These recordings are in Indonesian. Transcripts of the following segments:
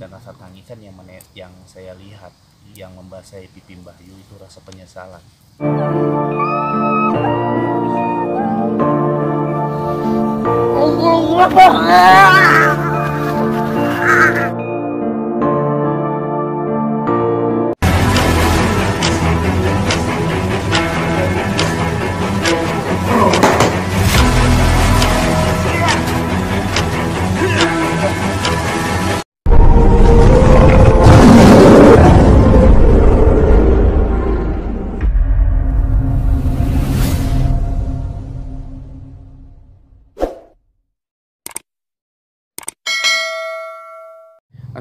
Dan rasa tangisan yang saya lihat yang membasahi pipi Mbah Yu itu rasa penyesalan.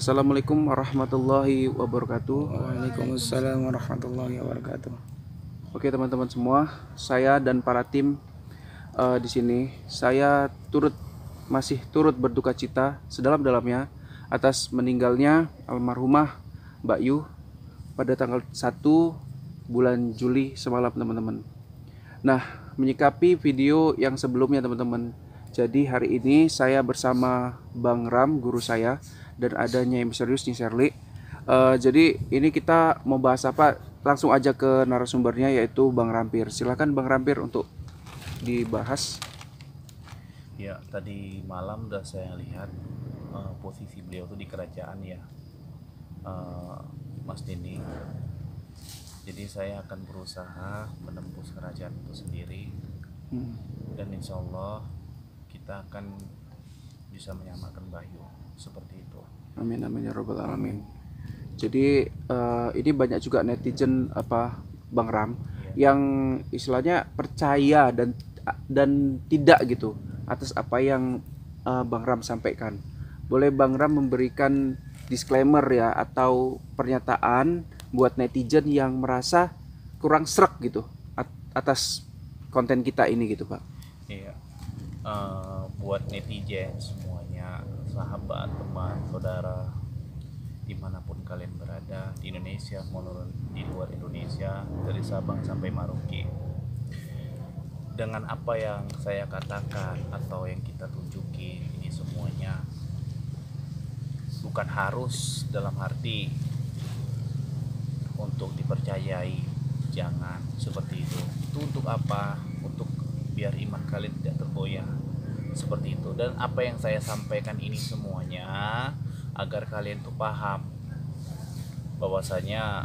Assalamualaikum warahmatullahi wabarakatuh. Waalaikumsalam warahmatullahi wabarakatuh. Oke teman-teman semua, saya dan para tim di sini, saya masih turut berduka cita sedalam-dalamnya atas meninggalnya almarhumah Mbak Yu pada tanggal 1 bulan Juli semalam teman-teman. Nah, menyikapi video yang sebelumnya teman-teman, jadi hari ini saya bersama Bang Ram, guru saya, dan ada Nyai Misterius Nyai Sherly. Jadi ini kita mau bahas apa? Langsung aja ke narasumbernya, yaitu Bang Rampir. Silakan Bang Rampir untuk dibahas. Ya, tadi malam udah saya lihat posisi beliau tuh di kerajaan ya, Mas Dini. Jadi saya akan berusaha menembus kerajaan itu sendiri, dan insya Allah kita akan bisa menyelamatkan Mbah Yu seperti itu. Amin amin ya robbal alamin. Jadi ini banyak juga netizen Bang Ram yang istilahnya percaya dan tidak gitu atas apa yang Bang Ram sampaikan. Boleh Bang Ram memberikan disclaimer ya, atau pernyataan buat netizen yang merasa kurang srek gitu atas konten kita ini gitu Pak. Iya. Buat netizen semuanya, sahabat, teman, saudara, dimanapun kalian berada di Indonesia maupun di luar Indonesia, dari Sabang sampai Merauke, dengan apa yang saya katakan atau yang kita tunjukin ini semuanya bukan harus dalam arti untuk dipercayai, jangan seperti itu. Itu untuk apa? Untuk biar iman kalian tidak tergoyah seperti itu. Dan apa yang saya sampaikan ini semuanya agar kalian tuh paham bahwasanya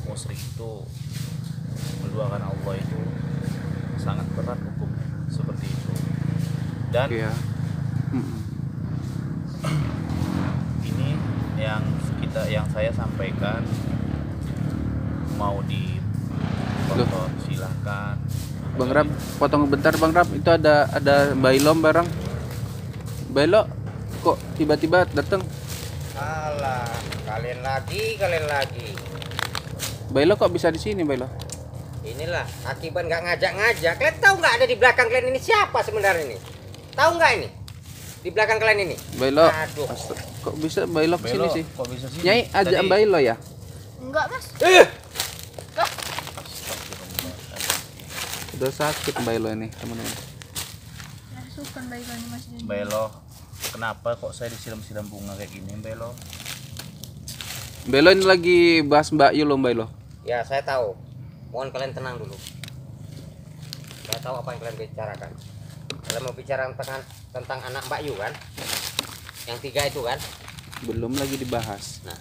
musyrik itu menduakan Allah itu sangat berat hukumnya seperti itu. Dan ini yang saya sampaikan, mau di foto silahkan. Bang Ram, potong bentar Bang Ram, itu ada Bailom bareng. Bailo kok tiba-tiba datang? Alah, kalian lagi. Bailo kok bisa di sini Bailo? Inilah akibat nggak ngajak-ngajak. Kalian tahu nggak ada di belakang kalian ini siapa sebenarnya ini? Tahu nggak ini? Di belakang kalian ini? Bailo. Aduh. Kok bisa Bailo ke sini sih? Kok bisa sini? Nyai ajak Bailo ya? Enggak, Mas. Udah sakit Bailo ini, teman-teman. Rasukan baik ini Mas Dini. Belo, kenapa kok saya disiram-siram bunga kayak gini, Belo? Bailo ini lagi bahas Mbak Yu loh Bailo. Ya, saya tahu. Mohon kalian tenang dulu. Saya tahu apa yang kalian bicarakan. Kalian mau bicara tentang anak Mbak Yu kan? Yang 3 itu kan? Belum lagi dibahas. Nah,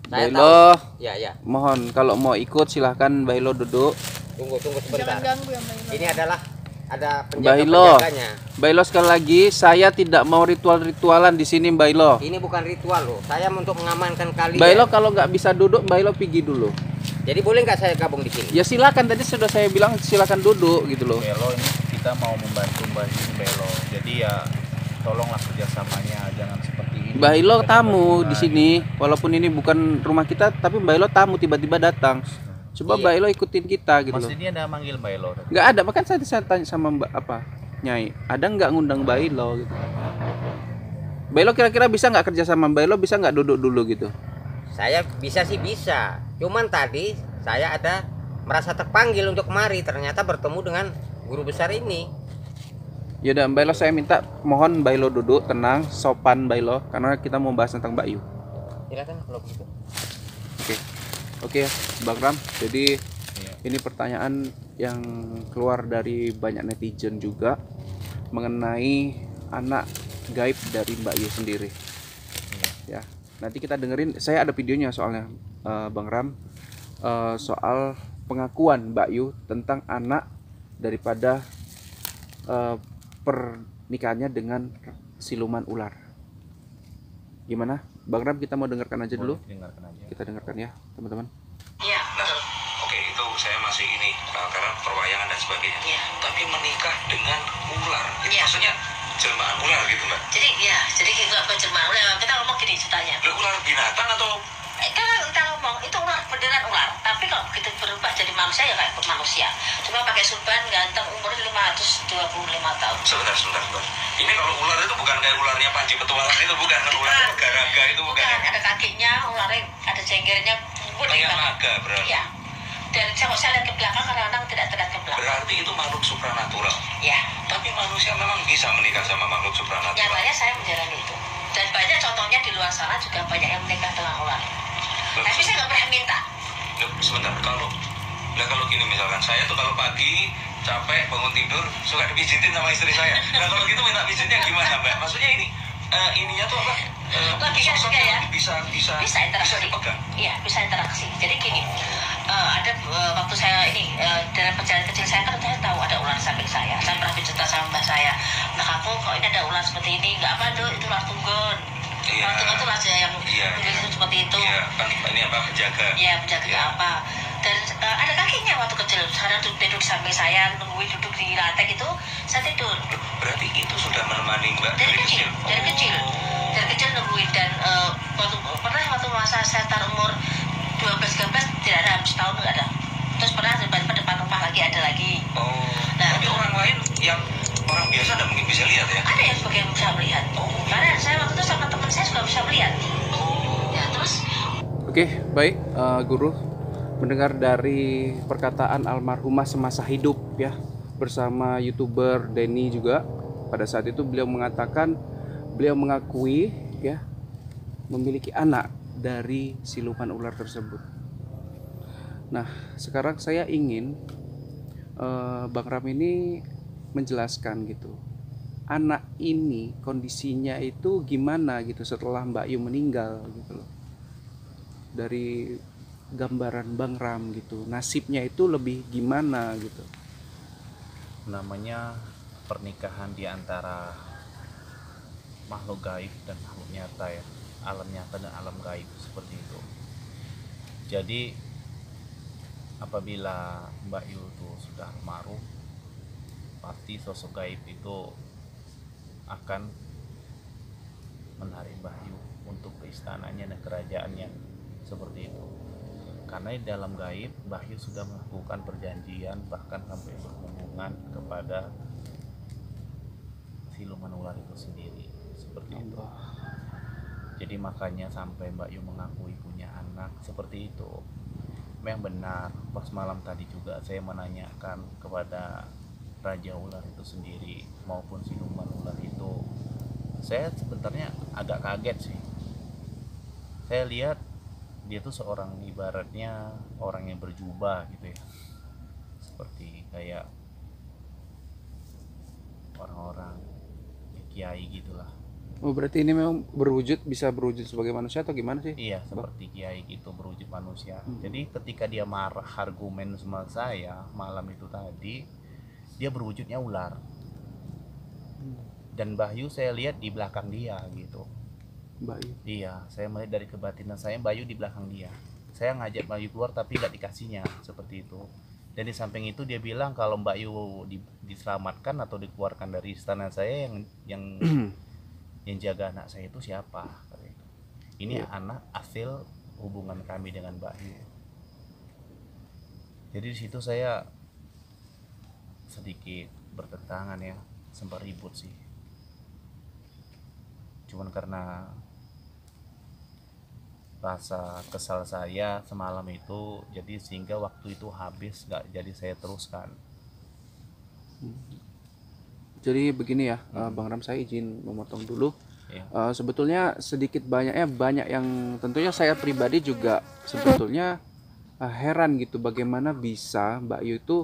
saya Bailo, tahu. Ya. mohon kalau mau ikut silahkan Bailo duduk. Tunggu sebentar. Jangan ganggu ya, Mbak Ilo. Ini ada Bailo. penjaganya. Bailo sekali lagi, saya tidak mau ritual-ritualan di sini Bailo. Ini bukan ritual loh. Saya untuk mengamankan kalian. Bailo kalau nggak bisa duduk, Bailo pergi dulu. Jadi boleh nggak saya gabung di sini? Ya silakan, tadi sudah saya bilang silakan duduk gitu loh. Belo, ini kita mau membantu Mbak Yu, Belo. Jadi ya tolonglah kerjasamanya, jangan seperti ini. Bailo Kita tamu dapat di sini, walaupun ini bukan rumah kita, tapi Bailo tamu tiba-tiba datang. Coba Iya. Bailo ikutin kita gitu Mas loh. ini ada manggil Belo. Nggak ada, makanya saya tanya sama Mbak Nyai, ada nggak ngundang Bailo gitu. Bailo kira-kira bisa nggak kerja sama Bailo, bisa nggak duduk dulu gitu. Saya bisa sih bisa. Cuman tadi saya merasa terpanggil untuk kemari. Ternyata bertemu dengan guru besar ini. Yaudah Mbak Ilo, saya minta mohon Mbak Ilo duduk tenang, sopan Mbak Ilo, karena kita mau bahas tentang Mbak Yu. Silakan kalau begitu. Oke, oke Bang Ram. Jadi Iya. ini pertanyaan yang keluar dari banyak netizen juga mengenai anak gaib dari Mbak Yu sendiri. Iya. Ya, nanti kita dengerin. Saya ada videonya soalnya, Bang Ram, soal pengakuan Mbak Yu tentang anak daripada pernikahannya dengan siluman ular. Gimana, Bang Ram? Kita mau dengarkan aja dulu. Boleh dengarkan aja. Kita dengarkan ya, teman-teman. Iya, betul. Oke, itu saya masih ini karena perwayangan dan sebagainya. Iya. Tapi menikah dengan ular, itu Iya. maksudnya jelmaan ular gitu mbak? Jadi nggak pencermaan ular. Kita ngomong gini ceritanya. Lah, ular binatang atau? Kan kita ngomong itu ular beneran ular. Tapi kalau begitu berubah jadi manusia ya kayak manusia. Cuma pakai surban ganteng, umurnya 525 tahun. Sebentar. Ini kalau ular itu bukan kayak ularnya Panji Petualang itu, bukan? Kan ular itu garaga itu bukan? Bukan, ada kakinya, ularnya ada jenggernya. Kayak naga berarti. Iya. Dan kalau saya lihat ke belakang, kadang-kadang tidak terlihat ke belakang. Berarti itu makhluk supranatural. Ya. Tapi manusia memang bisa menikah sama makhluk supranatural. Nyatanya saya menjalani itu. Dan banyak contohnya di luar sana juga banyak yang menikah dengan ular. Tapi saya nggak pernah minta. Loh, sebentar, kalau gini misalkan saya tuh kalau pagi capek bangun tidur suka dipijitin sama istri saya. Nah kalau gitu minta pijitnya gimana mbak? Maksudnya ininya tuh apa? Logika juga ya. Bisa Interaksi. dipegang. Iya, bisa interaksi. Jadi gini, ada waktu saya ini dalam perjalanan kecil saya kan saya tahu ada ular samping saya. Saya pernah bercerita sama mbak saya. Nah kamu kok ini ada ular seperti ini? Nggak apa dong, itu ular tunggon. Iya. Ular tunggon itu raja yang seperti itu. Iya, kan ini apa penjaga? Iya, penjaga Iya. apa? Dan ada kakinya waktu kecil. Saya tidur samping saya, nungguin duduk di lantai gitu. Saya tidur. Loh, berarti itu sudah menemani mbak Dari kecil. Oh. Dari kecil nungguin dan waktu masa saya taruh umur 12-13 tidak ada, habis tahun nggak ada. Terus pernah depan rumah lagi ada lagi. Oh. Nah, Tapi orang lain yang orang biasa tidak mungkin bisa lihat ya? ada yang sebagian bisa melihat. Karena saya waktu itu sama teman saya juga bisa melihat. Ya terus. Oke, baik, Guru. Mendengar dari perkataan almarhumah semasa hidup ya, bersama YouTuber Denny juga. Pada saat itu beliau mengakui ya memiliki anak dari siluman ular tersebut. Nah, sekarang saya ingin Bang Ram ini menjelaskan gitu. Anak ini kondisinya itu gimana gitu setelah Mbak Yu meninggal gitu loh. Dari gambaran Bang Ram gitu, nasibnya itu lebih gimana gitu. Namanya pernikahan di antara makhluk gaib dan makhluk nyata ya, alam nyata dan alam gaib seperti itu. Jadi apabila Mbak Yu itu sudah almarhum, pasti sosok gaib itu akan menarik Mbak Yu untuk ke istananya dan kerajaannya seperti itu. Karena di dalam gaib Mbak Yu sudah melakukan perjanjian, bahkan sampai berhubungan kepada siluman ular itu sendiri seperti itu. Jadi makanya sampai Mbak Yu mengakui punya anak seperti itu. Memang benar, pas malam tadi juga saya menanyakan kepada Raja Ular itu sendiri maupun siluman ular itu. Saya sebenarnya agak kaget sih. Saya lihat dia tuh seorang ibaratnya orang yang berjubah gitu ya. Seperti kayak orang-orang kiai gitulah. Oh, berarti ini memang bisa berwujud sebagai manusia atau gimana sih? Iya, seperti kiai gitu, berwujud manusia. Jadi ketika dia marah argumen sama saya malam itu tadi, dia berwujudnya ular. Dan Bayu saya lihat di belakang dia gitu. Bayu. Iya, saya melihat dari kebatinan saya Bayu di belakang dia. Saya ngajak Bayu keluar tapi nggak dikasihnya seperti itu. Dan di samping itu dia bilang kalau Mbak Yu diselamatkan atau dikeluarkan dari istana saya yang yang jaga anak saya itu siapa? Ini anak hasil hubungan kami dengan Mbak Yu. Jadi di situ saya sedikit bertentangan ya, sempat ribut sih. Cuman karena rasa kesal saya semalam itu, jadi sehingga waktu itu habis, nggak jadi saya teruskan. Jadi begini ya, Bang Ram, saya izin memotong dulu. Ya. Sebetulnya sedikit banyaknya banyak yang tentunya saya pribadi juga sebetulnya heran gitu bagaimana bisa Mbak Yu itu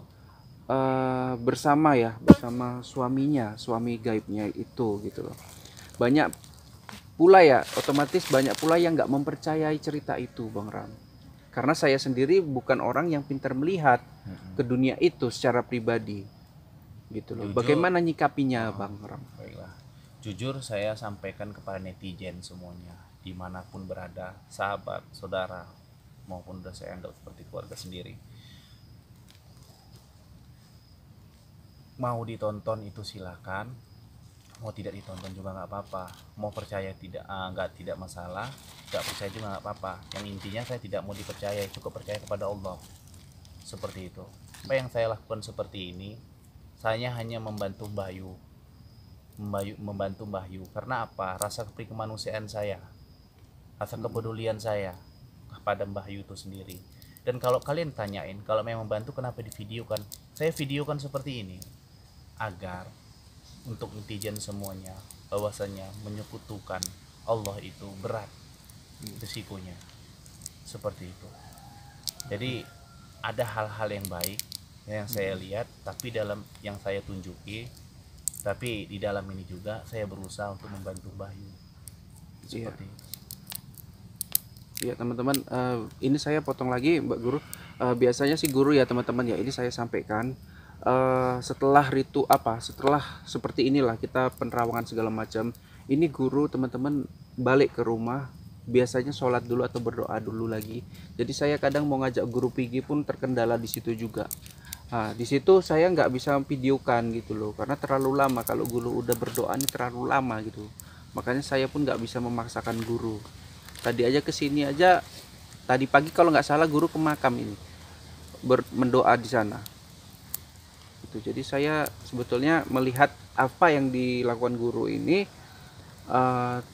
bersama suaminya, suami gaibnya itu gitu loh. Banyak pula ya, otomatis banyak pula yang nggak mempercayai cerita itu, Bang Ram. Karena saya sendiri bukan orang yang pintar melihat ke dunia itu secara pribadi, gitu loh. Jujur. Bagaimana nyikapinya, Bang Ram? Baiklah, jujur saya sampaikan kepada netizen semuanya, dimanapun berada, sahabat, saudara, maupun udah saya anggap seperti keluarga sendiri. Mau ditonton itu silakan, mau tidak ditonton juga nggak apa-apa, mau percaya tidak masalah, nggak percaya juga nggak apa-apa. Yang intinya saya tidak mau dipercaya, cukup percaya kepada Allah, seperti itu. Apa yang saya lakukan seperti ini, saya hanya membantu Mbah Yu, karena apa? Rasa kemanusiaan saya, rasa kepedulian saya kepada Mbah Yu itu sendiri. Dan kalau kalian tanyain, kalau memang membantu kenapa divideokan? Saya videokan seperti ini agar untuk netizen semuanya bahwasanya menyekutukan Allah itu berat risikonya, seperti itu. Jadi ada hal-hal yang baik yang saya lihat, tapi dalam yang saya tunjuki, tapi di dalam ini juga saya berusaha untuk membantu Mbah Yu, seperti itu. Ya teman-teman, ini saya potong lagi Mbak Guru. Biasanya sih Guru ya teman-teman ya, ini saya sampaikan setelah setelah seperti inilah kita penerawangan segala macam, ini Guru teman-teman balik ke rumah biasanya sholat dulu atau berdoa dulu lagi. Jadi saya kadang mau ngajak Guru pergi pun terkendala di situ juga. Nah, di situ saya nggak bisa videokan gitu loh, karena terlalu lama. Kalau Guru udah berdoa ini terlalu lama gitu, makanya saya pun nggak bisa memaksakan Guru. Tadi aja kesini aja, tadi pagi kalau nggak salah Guru ke makam ini mendoa di sana. Jadi saya sebetulnya melihat apa yang dilakukan Guru ini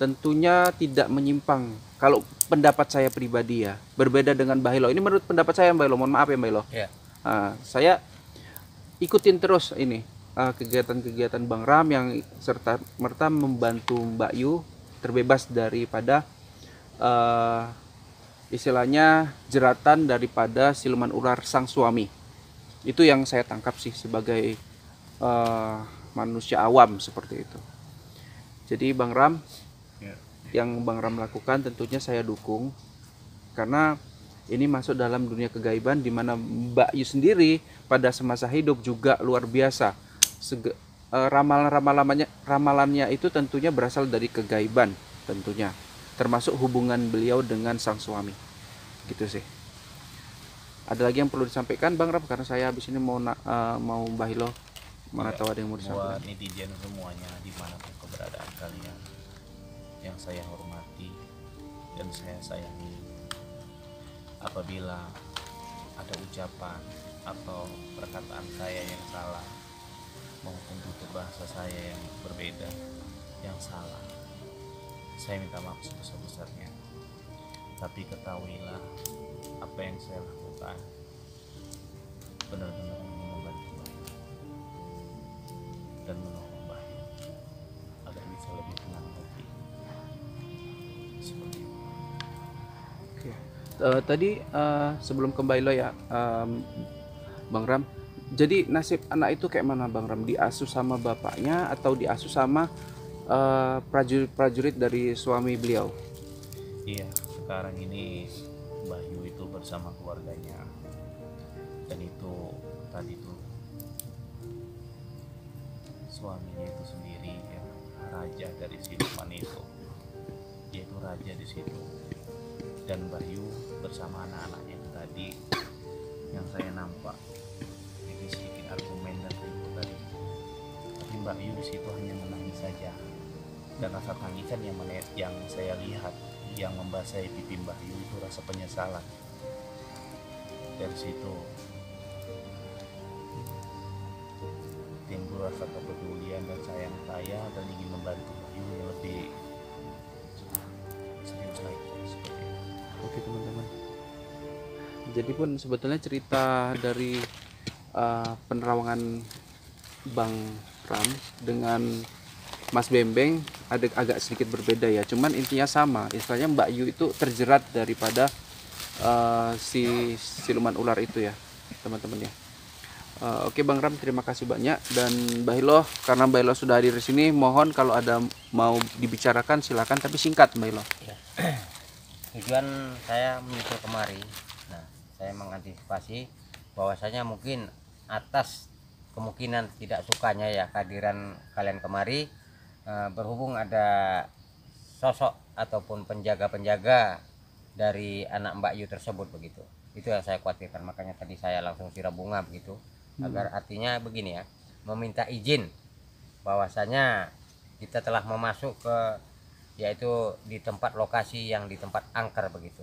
tentunya tidak menyimpang. Kalau pendapat saya pribadi ya, berbeda dengan Mbah Ilo. Ini menurut pendapat saya Mbah Ilo, mohon maaf ya Mbah Ilo. Ya. Saya ikutin terus ini kegiatan-kegiatan Bang Ram yang serta merta membantu Mbak Yu terbebas daripada istilahnya jeratan daripada siluman ular sang suami. Itu yang saya tangkap sih sebagai manusia awam seperti itu. Jadi Bang Ram, yang Bang Ram lakukan tentunya saya dukung, karena ini masuk dalam dunia kegaiban di mana Mbak Yu sendiri pada semasa hidup juga luar biasa. Ramalannya itu tentunya berasal dari kegaiban tentunya, termasuk hubungan beliau dengan sang suami. Gitu sih. Ada lagi yang perlu disampaikan Bang Ram, karena saya habis ini mau Mbah Ilo, mana tahu ada yang mau disampaikan. Buat netizen semuanya dimanapun keberadaan kalian, yang saya hormati dan saya sayangi, apabila ada ucapan atau perkataan saya yang salah maupun tutur bahasa saya yang berbeda yang salah, saya minta maaf sebesar-besarnya. Tapi ketahuilah apa yang saya lakukan benar-benar membantu Mbah Yu dan menolong Mbah Yu agar bisa lebih tenang hati, seperti itu. Oke. Tadi sebelum kembali lo ya Bang Ram, jadi nasib anak itu kayak mana Bang Ram? Diasuh sama bapaknya atau diasuh sama prajurit-prajurit dari suami beliau? Iya, sekarang ini Mbah Yu itu bersama keluarganya, dan itu tadi tuh suaminya itu sendiri ya, raja dari siluman itu, dia itu raja di situ. Dan Mbah Yu bersama anak-anaknya itu tadi yang saya nampak ini sedikit argumen dan ribut tadi, tapi Mbah Yu di situ hanya menangis saja, dan rasa tangisan yang saya lihat yang membasahi pipi Mbah Yu itu rasa penyesalan. Dari situ timbul rasa kepedulian dan sayang saya, dan ingin membantu Mbah Yu yang lebih serius lagi, seperti itu. Oke teman-teman, jadi pun sebetulnya cerita dari penerawangan Bang Ram dengan Mas Bembeng ada agak sedikit berbeda ya, cuman intinya sama. Istilahnya Mbak Yu itu terjerat daripada si siluman ular itu ya teman-teman ya. Oke Bang Ram, terima kasih banyak. Dan Mbak Hilo, karena Mbak Hilo sudah hadir di sini, mohon kalau ada mau dibicarakan silakan, tapi singkat Mbak Hilo. Ya. Tujuan saya menyusul kemari, nah saya mengantisipasi bahwasanya mungkin atas kemungkinan tidak sukanya ya kehadiran kalian kemari, berhubung ada sosok ataupun penjaga-penjaga dari anak Mbak Yu tersebut begitu. Itu yang saya khawatirkan, makanya tadi saya langsung siram bunga begitu. Agar artinya begini ya, meminta izin bahwasanya kita telah memasuk ke yaitu di tempat lokasi yang di tempat angker begitu.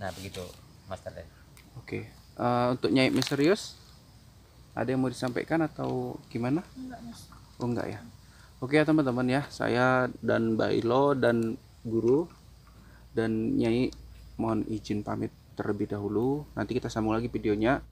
Nah begitu Master Den. Oke, untuk Nyai misterius ada yang mau disampaikan atau gimana? Enggak mas. Oh enggak ya. Oke ya teman-teman ya, saya dan Mbak Ilo dan guru dan Nyai mohon izin pamit terlebih dahulu. Nanti kita sambung lagi videonya.